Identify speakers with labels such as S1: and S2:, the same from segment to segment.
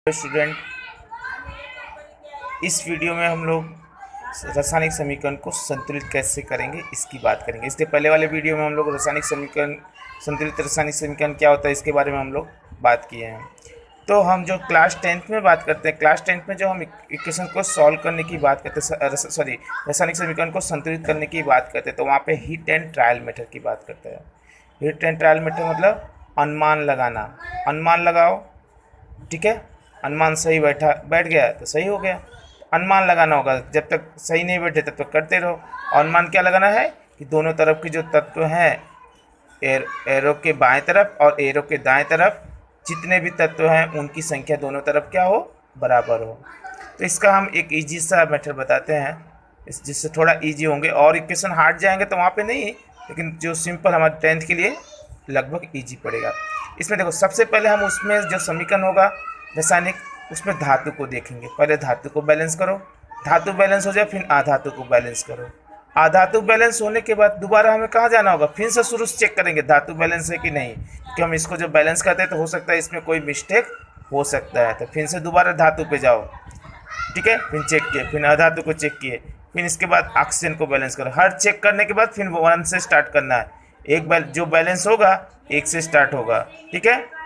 S1: Student, इस video में हम लोग रासायनिक समीकरण को संतुलित कैसे करेंगे इसकी बात करेंगे। इसके पहले वाले वीडियो में हम लोग रासायनिक समीकरण, संतुलित रासायनिक समीकरण क्या होता है इसके बारे में हम लोग बात किए हैं। तो हम जो क्लास 10th में बात करते हैं, क्लास 10th में जो हम इक्वेशन को सॉल्व करने की बात करते हैं, सॉरी रासायनिक समीकरण को संतुलित करने की बात करते हैं, तो वहाँ पे हिट एंड ट्रायल मेथड की बात करते हैं। हिट एंड ट्रायल मेथड मतलब अनुमान लगाना। अनुमान लगाओ, ठीक है। अनुमान सही बैठ गया तो सही हो गया। अनुमान लगाना होगा, जब तक सही नहीं बैठे तब तक करते रहो। अनुमान क्या लगाना है कि दोनों तरफ के जो तत्व हैं, एरो के बाएं तरफ और एरो के दाएं तरफ जितने भी तत्व हैं उनकी संख्या दोनों तरफ क्या हो, बराबर हो। तो इसका हम एक इजी सा मेथड बताते हैं, जिससे थोड़ा इजी होंगे। और इक्वेशन हार्ड जाएंगे तो वहाँ पे नहीं, लेकिन जो सिंपल हमारे 10th के लिए लगभग इजी पड़ेगा। इसमें देखो, सबसे पहले हम उसमें जो समीकरण होगा रासायनिक, उसमें धातु को देखेंगे। पहले धातु को बैलेंस करो, धातु बैलेंस हो जाए फिर अधातु को बैलेंस करो। अधातु बैलेंस होने के बाद दोबारा हमें कहाँ जाना होगा, फिर से शुरू से चेक करेंगे धातु बैलेंस है कि नहीं, क्योंकि हम इसको जब बैलेंस करते हैं तो हो सकता है इसमें कोई मिस्टेक हो सकता है। तो फिर से दोबारा धातु पे जाओ, ठीक है, फिर चेक किए, फिर अधातु को चेक किए, फिर इसके बाद ऑक्सीजन को बैलेंस करो। हर चेक करने के बाद फिर 1 से स्टार्ट करना है। जो बैलेंस होगा 1 से स्टार्ट होगा, ठीक है।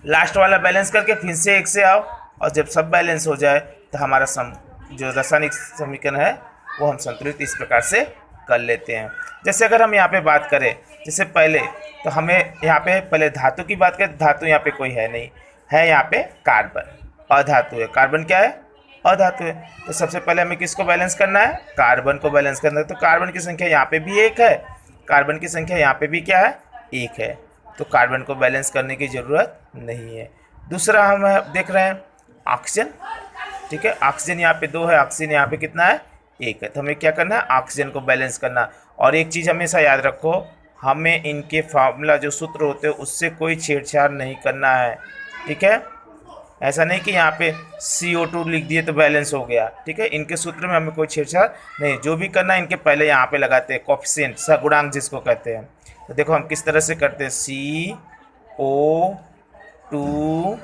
S1: लास्ट वाला बैलेंस करके फिर से 1 से आओ, और जब सब बैलेंस हो जाए तो हमारा जो रासायनिक समीकरण है वो हम संतुलित इस प्रकार से कर लेते हैं। जैसे अगर हम यहाँ पे बात करें, जैसे पहले तो हमें यहाँ पे पहले धातु की बात करें, धातु यहाँ पे कोई है नहीं, है यहाँ पे कार्बन, अधातु है। कार्बन क्या है, अधातु है। तो सबसे पहले हमें किसको बैलेंस करना है, कार्बन को बैलेंस करना है। तो कार्बन की संख्या यहाँ पे भी 1 है, कार्बन की संख्या यहाँ पे भी क्या है, 1 है। तो कार्बन को बैलेंस करने की ज़रूरत नहीं है। दूसरा हम देख रहे हैं ऑक्सीजन, ठीक है। ऑक्सीजन यहाँ पे 2 है, ऑक्सीजन यहाँ पे कितना है, 1 है। तो हमें क्या करना है, ऑक्सीजन को बैलेंस करना। और एक चीज़ हमेशा याद रखो, हमें इनके फार्मूला जो सूत्र होते हैं उससे कोई छेड़छाड़ नहीं करना है, ठीक है। ऐसा नहीं कि यहाँ पे CO2 लिख दिए तो बैलेंस हो गया, ठीक है। इनके सूत्र में हमें कोई छेड़छाड़ नहीं, जो भी करना है इनके पहले यहाँ पे लगाते हैं कोएफिशिएंट, सहगुणांक जिसको कहते हैं। तो देखो हम किस तरह से करते हैं, CO2।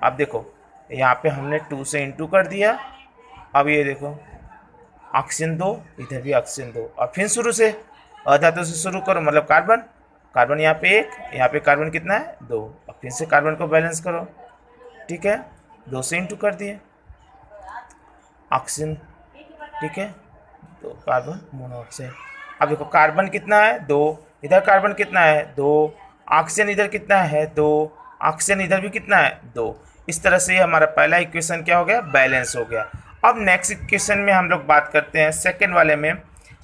S1: अब देखो यहाँ पे हमने 2 से इंटू कर दिया। अब ये देखो ऑक्सीजन 2, इधर भी ऑक्सीजन 2, और फिर शुरू से अधातु से शुरू करो, मतलब कार्बन, कार्बन यहाँ पे 1, यहाँ पे कार्बन कितना है, 2, और फिर से कार्बन को बैलेंस करो, ठीक है। 2 से इंटू कर दिए ऑक्सीजन, ठीक है, तो कार्बन मोनोऑक्साइड। अब देखो कार्बन कितना है, 2, इधर कार्बन कितना है, 2, ऑक्सीजन इधर कितना है, 2, ऑक्सीजन इधर भी कितना है, 2। इस तरह से हमारा पहला इक्वेशन क्या हो गया, बैलेंस हो गया। अब नेक्स्ट इक्वेशन में हम लोग बात करते हैं सेकेंड वाले में।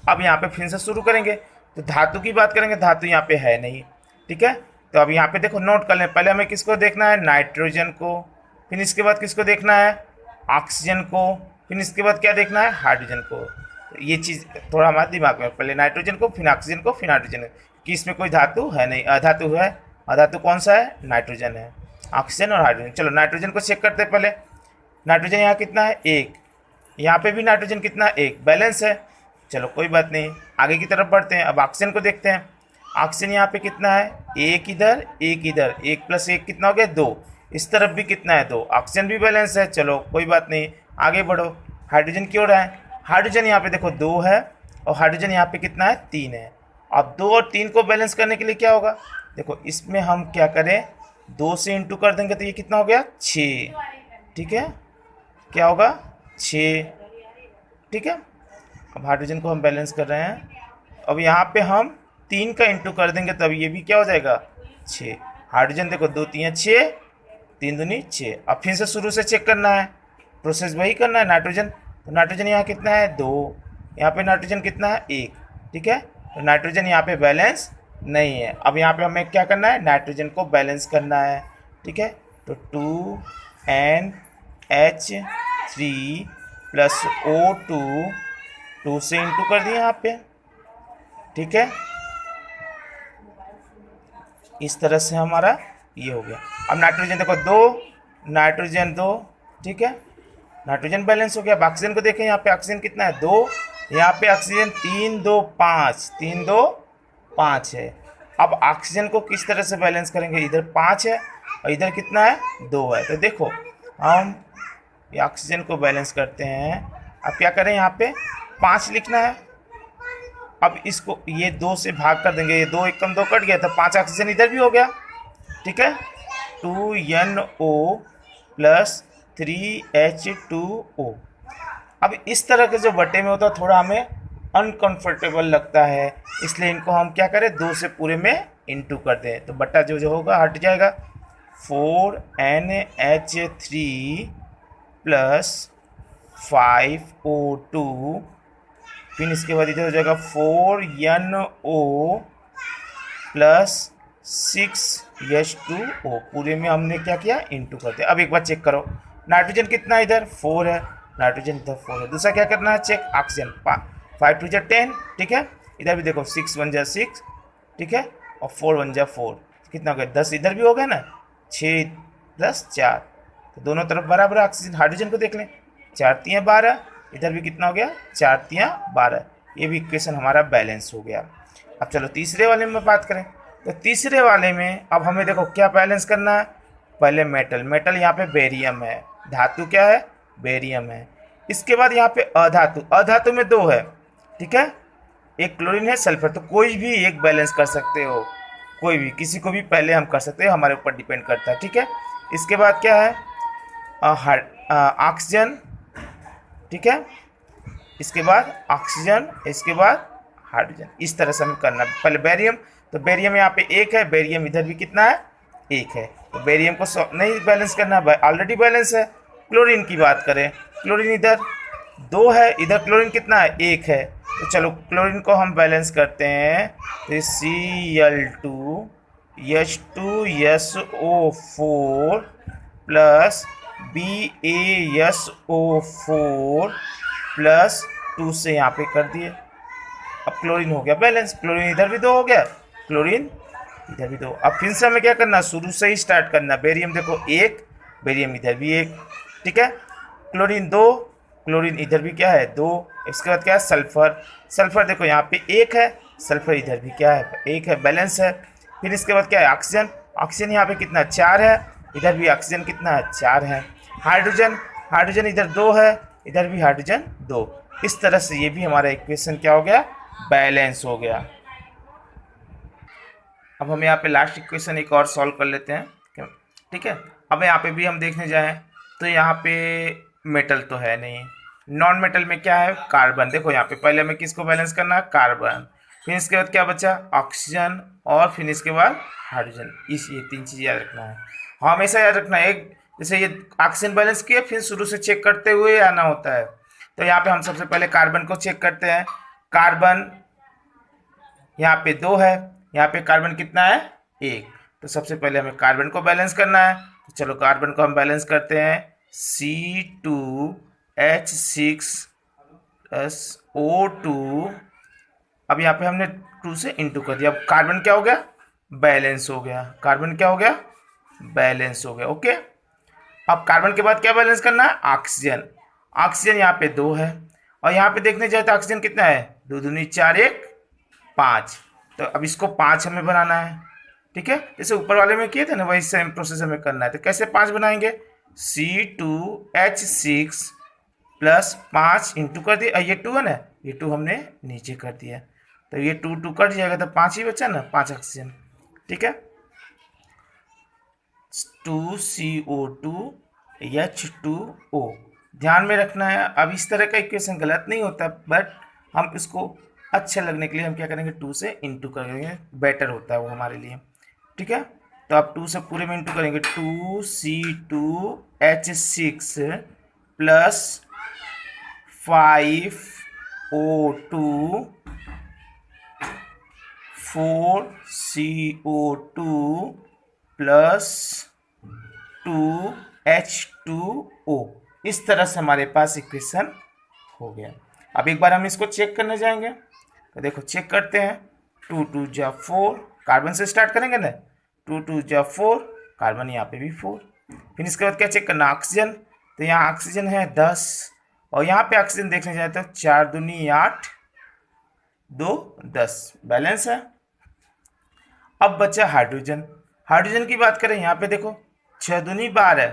S1: अब यहाँ पे फिर से शुरू करेंगे, तो धातु की बात करेंगे, धातु यहाँ पे है नहीं, ठीक है। तो अब यहाँ पे देखो नोट कर लें, पहले हमें किसको देखना है, नाइट्रोजन को, फिर इसके बाद किसको देखना है, ऑक्सीजन को, फिर इसके बाद क्या देखना है, हाइड्रोजन को। तो ये चीज़ थोड़ा हमारे दिमाग में, पहले नाइट्रोजन को, फिर ऑक्सीजन को, फिर हाइड्रोजन, कि इसमें कोई धातु है नहीं, अधातु है। अधातु कौन सा है, नाइट्रोजन है, ऑक्सीजन और हाइड्रोजन। चलो नाइट्रोजन को चेक करते हैं पहले। नाइट्रोजन यहाँ कितना है, 1, यहाँ पे भी नाइट्रोजन कितना है, 1, बैलेंस है। चलो कोई बात नहीं, आगे की तरफ बढ़ते हैं। अब ऑक्सीजन को देखते हैं। ऑक्सीजन यहाँ पे कितना है, 1 इधर, 1 इधर, 1 + 1 कितना हो गया, 2। इस तरफ भी कितना है, 2। ऑक्सीजन भी बैलेंस है। चलो कोई बात नहीं, आगे बढ़ो। हाइड्रोजन की ओर है। हाइड्रोजन यहाँ पे देखो 2 है, और हाइड्रोजन यहाँ पे कितना है, 3 है। अब 2 और 3 को बैलेंस करने के लिए क्या होगा, देखो इसमें हम क्या करें, 2 से इंटू कर देंगे तो ये कितना हो गया, 6, ठीक है। क्या होगा, 6, ठीक है। अब हाइड्रोजन को हम बैलेंस कर रहे हैं। अब यहाँ पे हम 3 का इंटू कर देंगे तब ये भी क्या हो जाएगा, 6। हाइड्रोजन देखो 2 3 6, 3 दूनी 6। अब फिर से शुरू से चेक करना है, प्रोसेस वही करना है। नाइट्रोजन, तो नाइट्रोजन यहाँ कितना है, 2, यहाँ पे नाइट्रोजन कितना है, 1, ठीक है। तो नाइट्रोजन यहाँ पे बैलेंस नहीं है। अब यहाँ पे हमें क्या करना है, नाइट्रोजन को बैलेंस करना है, ठीक है। तो 2NH3 + O2, 2 से इंटू कर दिए यहाँ पे, ठीक है। इस तरह से हमारा ये हो गया। अब नाइट्रोजन देखो 2, नाइट्रोजन 2, ठीक है, नाइट्रोजन बैलेंस हो गया। अब ऑक्सीजन को देखें, यहाँ पे ऑक्सीजन कितना है, 2, यहाँ पे ऑक्सीजन 3 2 5, 3 2 5 है। अब ऑक्सीजन को किस तरह से बैलेंस करेंगे, इधर 5 है और इधर कितना है, 2 है। तो देखो हम ये ऑक्सीजन को बैलेंस करते हैं। अब क्या करें, यहाँ पे 5 लिखना है। अब इसको ये 2 से भाग कर देंगे, ये 2 एकम 2 कट गया तो 5 ऑक्सीजन इधर भी हो गया। ठीक है, 2NO प्लस 3H2O। अब इस तरह के जो बटे में होता है थोड़ा हमें अनकंफर्टेबल लगता है, इसलिए इनको हम क्या करें, 2 से पूरे में इंटू कर दें तो बट्टा जो जो होगा हट जाएगा। 4NH3 प्लस 5O2, फिर इसके बाद इधर हो जाएगा 4NO प्लस 6H2O। पूरे में हमने क्या किया, इंटू कर दिया। अब एक बार चेक करो, नाइट्रोजन कितना है, इधर 4 है, नाइट्रोजन इधर 4 है। दूसरा क्या करना है, चेक ऑक्सीजन। 5 2 जा 10, ठीक है। इधर भी देखो 6 1 जा 6, ठीक है, और 4 1 जा 4, कितना हो गया 10। इधर भी हो गया ना, 6 10 4, तो दोनों तरफ बराबर ऑक्सीजन। हाइड्रोजन को देख लें, 4 3 12, इधर भी कितना हो गया 4 3 12। ये भी इक्वेशन हमारा बैलेंस हो गया। अब चलो तीसरे वाले में बात करें, तो तीसरे वाले में अब हमें देखो क्या बैलेंस करना है। पहले मेटल यहाँ पे बेरियम है, धातु क्या है, बेरियम है। इसके बाद यहाँ पे अधातु, अधातु में 2 है, ठीक है, एक क्लोरीन है, सल्फर। तो कोई भी एक बैलेंस कर सकते हो, कोई भी, किसी को भी पहले हम कर सकते हो, हमारे ऊपर डिपेंड करता है। ठीक है, इसके बाद क्या है, ऑक्सीजन, ठीक है, इसके बाद ऑक्सीजन, इसके बाद हाइड्रोजन। इस तरह से हमें करना है। पहले बेरियम, तो बेरियम यहाँ पे 1 है, बेरियम इधर भी कितना है 1 है, तो बेरियम को नहीं बैलेंस करना है, ऑलरेडी बैलेंस है। क्लोरीन की बात करें, क्लोरीन इधर 2 है, इधर क्लोरीन कितना है 1 है, तो चलो क्लोरीन को हम बैलेंस करते हैं। तो Cl2H2SO4 प्लस BaSO4 प्लस 2 से यहाँ पे कर दिए। अब क्लोरीन हो गया बैलेंस, क्लोरीन इधर भी 2 हो गया, क्लोरीन इधर भी 2। अब फिर से हमें क्या करना, शुरू से ही स्टार्ट करना। बेरियम देखो 1, बेरियम इधर भी 1, ठीक है, क्लोरीन 2, क्लोरीन इधर भी क्या है 2। इसके बाद क्या है, सल्फर, सल्फर देखो यहाँ पे 1 है, सल्फर इधर भी क्या है 1 है, बैलेंस है। फिर इसके बाद क्या है, ऑक्सीजन, ऑक्सीजन यहाँ पे कितना 4 है, इधर भी ऑक्सीजन कितना है 4 है। हाइड्रोजन, हाइड्रोजन इधर 2 है, इधर भी हाइड्रोजन 2। इस तरह से ये भी हमारा इक्वेशन क्या हो गया, बैलेंस हो गया। अब हम यहाँ पे लास्ट इक्वेशन एक और सॉल्व कर लेते हैं, ठीक है। अब यहाँ पे भी हम देखने जाएं तो यहाँ पे मेटल तो है नहीं, नॉन मेटल में क्या है, कार्बन। देखो यहाँ पे पहले हमें किसको बैलेंस करना है, कार्बन, फिर इसके बाद क्या बचा, ऑक्सीजन, और फिर इसके बाद हाइड्रोजन। ये 3 चीज़ याद रखना है, हमेशा याद रखना है। एक जैसे ये ऑक्सीजन बैलेंस किया, फिर शुरू से चेक करते हुए आना होता है। तो यहाँ पे हम सबसे पहले कार्बन को चेक करते हैं। कार्बन यहाँ पे 2 है, यहाँ पे कार्बन कितना है 1, तो सबसे पहले हमें कार्बन को बैलेंस करना है। तो चलो कार्बन को हम बैलेंस करते हैं। C2H6O2। अब यहाँ पे हमने 2 से इंटू कर दिया। अब कार्बन क्या हो गया, बैलेंस हो गया, कार्बन क्या हो गया, बैलेंस हो गया। ओके, अब कार्बन के बाद क्या बैलेंस करना है, ऑक्सीजन। ऑक्सीजन यहाँ पे 2 है, और यहाँ पे देखने जाए तो ऑक्सीजन कितना है, 2 दूनी 4 1 5। तो अब इसको 5 हमें बनाना है, ठीक है, जैसे ऊपर वाले में किए थे ना, वही सेम प्रोसेस हमें करना है। तो कैसे 5 बनाएंगे, C2H6 प्लस 5 इंटू कर दिया, ये 2 है ना, ये 2 हमने नीचे कर दिया, तो ये 2 2 कट जाएगा, तो 5 ही बचा ना, 5 ऑक्सीजन, ठीक है। 2CO2H2O, ध्यान में रखना है। अब इस तरह का इक्वेशन गलत नहीं होता, बट हम इसको अच्छा लगने के लिए हम क्या करेंगे, 2 से इंटू करेंगे, बेटर होता है वो हमारे लिए, ठीक है। तो आप 2 से पूरे में इंटू करेंगे, 2C2H6 plus 5O2 4CO2 plus 2H2O। इस तरह से हमारे पास इक्वेशन हो गया। अब एक बार हम इसको चेक करने जाएंगे, तो देखो चेक करते हैं। 2 2 जा 4, कार्बन से स्टार्ट करेंगे ना, 2 2 जा 4, कार्बन यहाँ पे भी 4। फिर इसके बाद क्या चेक करना, ऑक्सीजन, तो यहाँ ऑक्सीजन है 10, और यहाँ पे ऑक्सीजन देखने जाए तो 4 दूनी 8 2 10, बैलेंस है। अब बचा हाइड्रोजन, हाइड्रोजन की बात करें, यहाँ पे देखो 6 दूनी 12,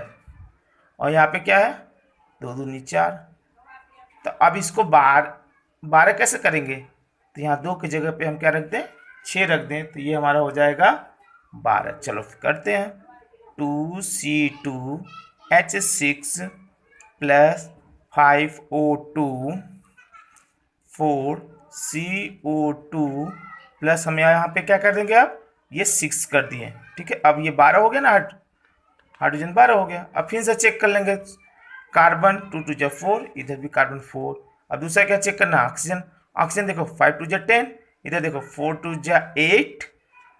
S1: और यहाँ पे क्या है, 2 दूनी 4। तो अब इसको 12 कैसे करेंगे, तो यहाँ 2 की जगह पे हम क्या रख दें, 6 रख दें, तो ये हमारा हो जाएगा 12। चलो करते हैं। 2C2H6 plus 5O2 4CO2 plus हम यहाँ पे क्या कर देंगे, अब ये 6 कर दिए, ठीक है। अब ये 12 हो गया ना, हाइड्रोजन 12 हो गया। अब फिर से चेक कर लेंगे, कार्बन 2 2 जा 4, इधर भी कार्बन 4। अब दूसरा क्या चेक करना, ऑक्सीजन। ऑक्सीजन देखो 5 2 जा 10, इधर देखो 4 2 जा 8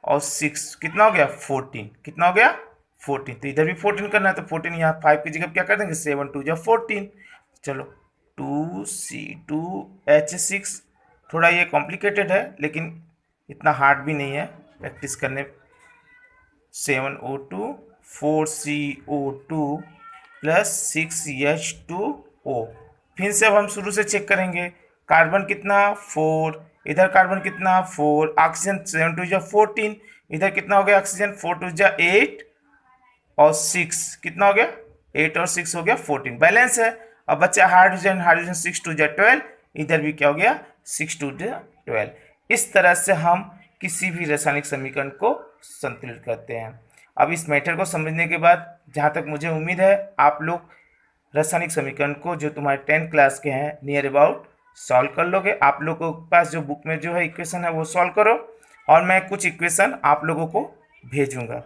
S1: और 6 कितना हो गया 14, कितना हो गया 14। तो इधर भी 14 करना है, तो 14 यहाँ 5 की जगह क्या कर देंगे, 7 2 जा 14। चलो 2C2H6, थोड़ा ये कॉम्प्लिकेटेड है लेकिन इतना हार्ड भी नहीं है प्रैक्टिस करने। 7O2 4CO2 plus 6H2O। फिर से अब हम शुरू से चेक करेंगे, कार्बन कितना 4, इधर कार्बन कितना 4, ऑक्सीजन 7 2 जा 14, इधर कितना हो गया ऑक्सीजन 4 2 जा 8 और 6 कितना हो गया 8 और 6 हो गया 14, बैलेंस है। अब बच्चा हाइड्रोजन, हाइड्रोजन 6 2 जा 12, इधर भी क्या हो गया 6 2 जा 12। इस तरह से हम किसी भी रासायनिक समीकरण को संतुलित करते हैं। अब इस मेथड को समझने के बाद जहाँ तक मुझे उम्मीद है आप लोग रासायनिक समीकरण को जो तुम्हारे 10th क्लास के हैं नियर अबाउट सॉल्व कर लोगे। आप लोगों के पास जो बुक में जो है इक्वेशन है वो सॉल्व करो और मैं कुछ इक्वेशन आप लोगों को भेजूंगा।